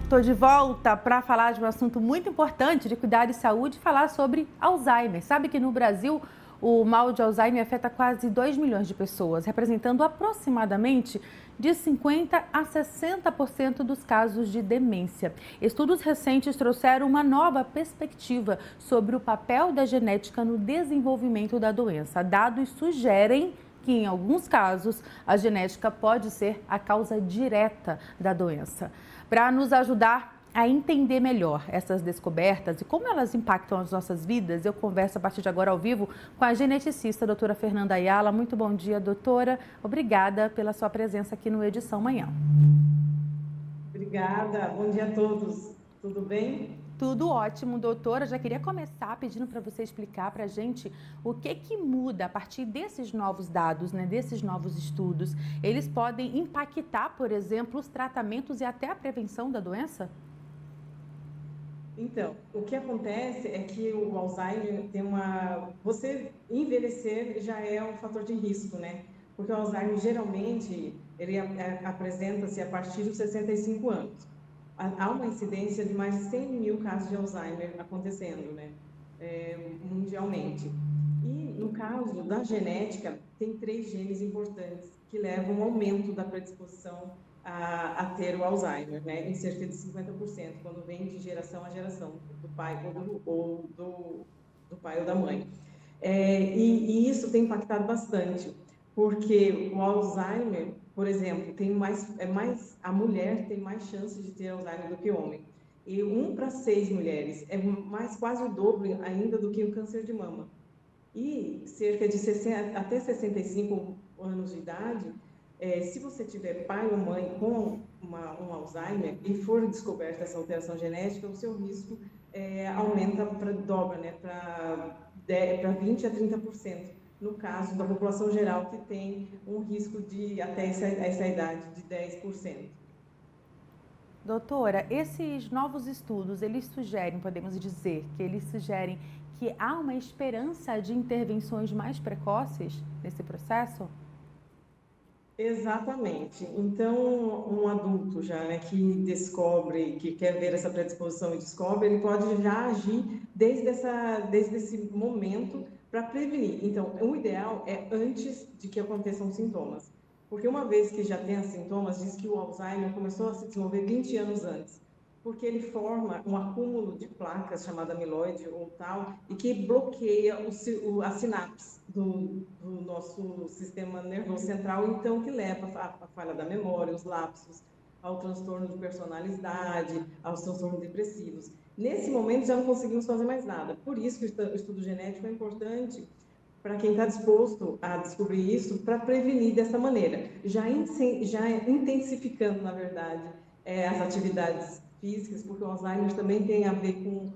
Estou de volta para falar de um assunto muito importante de cuidado e saúde, falar sobre Alzheimer. Sabe que no Brasil o mal de Alzheimer afeta quase 2 milhões de pessoas, representando aproximadamente de 50% a 60% dos casos de demência. Estudos recentes trouxeram uma nova perspectiva sobre o papel da genética no desenvolvimento da doença. Dados sugerem que, em alguns casos, a genética pode ser a causa direta da doença. Para nos ajudar a entender melhor essas descobertas e como elas impactam as nossas vidas, eu converso a partir de agora ao vivo com a geneticista doutora Fernanda Ayala. Muito bom dia, doutora. Obrigada pela sua presença aqui no Edição Manhã. Obrigada. Bom dia a todos. Tudo bem? Tudo ótimo, doutora. Já queria começar pedindo para você explicar para a gente o que muda a partir desses novos dados, né, desses novos estudos. Eles podem impactar, por exemplo, os tratamentos e até a prevenção da doença? Então, o que acontece é que o Alzheimer tem Você envelhecer já é um fator de risco, né? Porque o Alzheimer, geralmente, ele apresenta-se a partir dos 65 anos. Há uma incidência de mais de 100 mil casos de Alzheimer acontecendo, né? Mundialmente. E, no caso da genética, tem 3 genes importantes que levam ao aumento da predisposição a ter o Alzheimer, né? Em cerca de 50%, quando vem de geração a geração, do pai ou do pai ou da mãe. E isso tem impactado bastante, porque o Alzheimer, por exemplo, a mulher tem mais chance de ter Alzheimer do que o homem. E 1 para 6 mulheres é quase o dobro ainda do que o câncer de mama. E cerca de 60, até 65 anos de idade, se você tiver pai ou mãe com um Alzheimer e for descoberta essa alteração genética, o seu risco aumenta dobra, né, para 20 a 30%. No caso da população geral, que tem um risco de, até essa idade, de 10%. Doutora, esses novos estudos, eles sugerem, podemos dizer, que eles sugerem que há uma esperança de intervenções mais precoces nesse processo? Exatamente. Então, um adulto já, né, que descobre, que quer ver essa predisposição e descobre, ele pode já agir desde esse momento para prevenir. Então, o ideal é antes de que aconteçam sintomas. Porque uma vez que já tem sintomas, diz que o Alzheimer começou a se desenvolver 20 anos antes. Porque ele forma um acúmulo de placas chamada amiloide ou tal, e que bloqueia a sinapse do nosso sistema nervoso central, então que leva à falha da memória, os lapsos, ao transtorno de personalidade, aos transtornos depressivos. Nesse momento já não conseguimos fazer mais nada. Por isso que o estudo genético é importante para quem está disposto a descobrir isso, para prevenir dessa maneira, já intensificando, na verdade, as atividades físicas, porque o Alzheimer também tem a ver com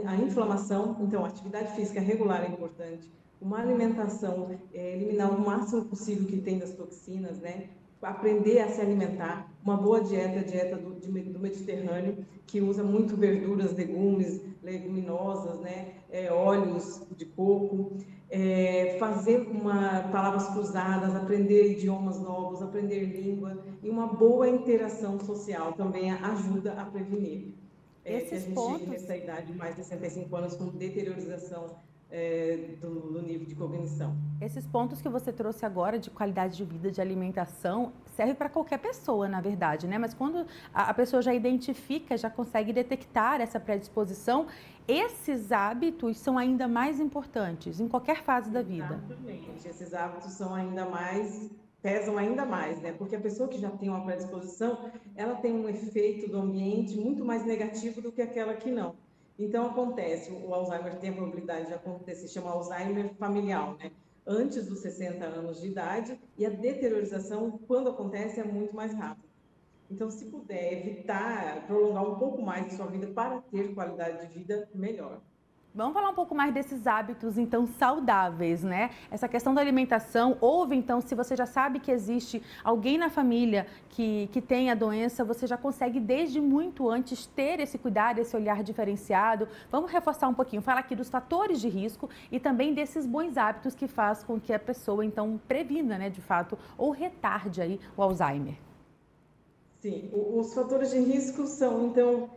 a inflamação. Então, a atividade física regular é importante, uma alimentação, eliminar o máximo possível que tem das toxinas, né? Aprender a se alimentar, uma boa dieta do Mediterrâneo, que usa muito verduras, legumes, leguminosas, né? Óleos de coco, fazer palavras cruzadas, aprender idiomas novos, aprender língua, e uma boa interação social também ajuda a prevenir. Que a gente chegue nessa idade, mais de 65 anos, com deteriorização do nível de cognição. Esses pontos que você trouxe agora de qualidade de vida, de alimentação, serve para qualquer pessoa, na verdade, né? Mas quando a pessoa já identifica, já consegue detectar essa predisposição, esses hábitos são ainda mais importantes em qualquer fase da vida. Exatamente. Esses hábitos pesam ainda mais, né? Porque a pessoa que já tem uma predisposição, ela tem um efeito do ambiente muito mais negativo do que aquela que não. Então, acontece, o Alzheimer tem a probabilidade de acontecer, se chama Alzheimer familiar, né? Antes dos 60 anos de idade, e a deteriorização, quando acontece, é muito mais rápida. Então, se puder evitar, prolongar um pouco mais de sua vida para ter qualidade de vida, melhor. Vamos falar um pouco mais desses hábitos, então, saudáveis, né? Essa questão da alimentação, então, se você já sabe que existe alguém na família que tem a doença, você já consegue, desde muito antes, ter esse cuidado, esse olhar diferenciado. Vamos reforçar um pouquinho, falar aqui dos fatores de risco e também desses bons hábitos que faz com que a pessoa, então, previna, né, de fato, ou retarde aí o Alzheimer. Sim, os fatores de risco são, então,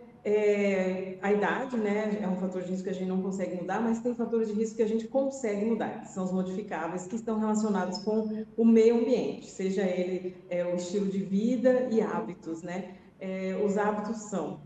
a idade, né, é um fator de risco que a gente não consegue mudar, mas tem fatores de risco que a gente consegue mudar, que são os modificáveis, que estão relacionados com o meio ambiente, seja ele o estilo de vida e hábitos, né? Os hábitos são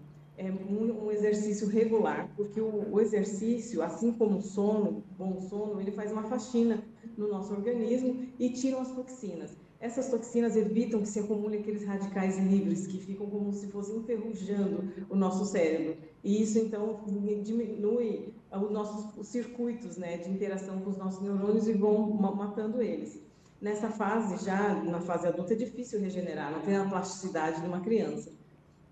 um exercício regular, porque o exercício, assim como o sono, bom sono, ele faz uma faxina no nosso organismo e tira as toxinas. Essas toxinas evitam que se acumulem aqueles radicais livres que ficam como se fossem enferrujando o nosso cérebro. E isso, então, diminui os nossos circuitos, né, de interação com os nossos neurônios e vão matando eles. Nessa fase, já na fase adulta, é difícil regenerar, não tem a plasticidade de uma criança.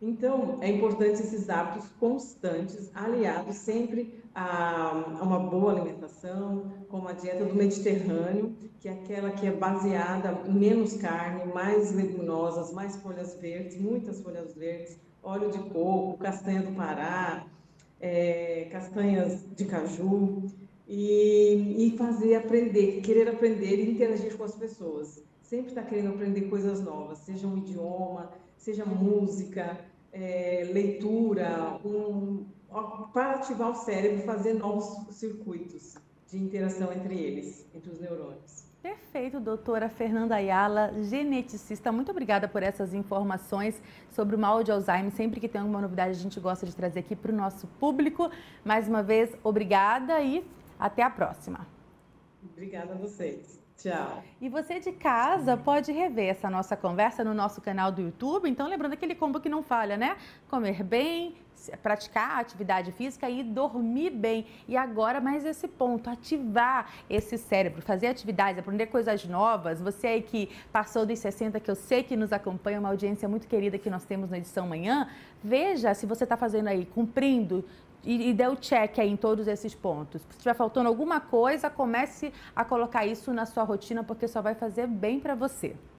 Então, é importante esses hábitos constantes, aliados sempre a uma boa alimentação, como a dieta do Mediterrâneo, que é aquela que é baseada em menos carne, mais leguminosas, mais folhas verdes, muitas folhas verdes, óleo de coco, castanha do Pará, castanhas de caju, e fazer aprender, querer aprender e interagir com as pessoas. Sempre está querendo aprender coisas novas, seja um idioma, seja música, leitura, para ativar o cérebro, fazer novos circuitos de interação entre eles, entre os neurônios. Perfeito, doutora Fernanda Ayala, geneticista. Muito obrigada por essas informações sobre o mal de Alzheimer. Sempre que tem alguma novidade, a gente gosta de trazer aqui para o nosso público. Mais uma vez, obrigada e até a próxima. Obrigada a vocês. Tchau. E você de casa pode rever essa nossa conversa no nosso canal do YouTube. Então, lembrando aquele combo que não falha, né? Comer bem, praticar atividade física e dormir bem. E agora, mais esse ponto, ativar esse cérebro, fazer atividades, aprender coisas novas. Você aí que passou dos 60, que eu sei que nos acompanha, uma audiência muito querida que nós temos na edição manhã, veja se você está fazendo aí, cumprindo e dê o check aí em todos esses pontos. Se estiver faltando alguma coisa, comece a colocar isso na sua rotina, porque só vai fazer bem para você.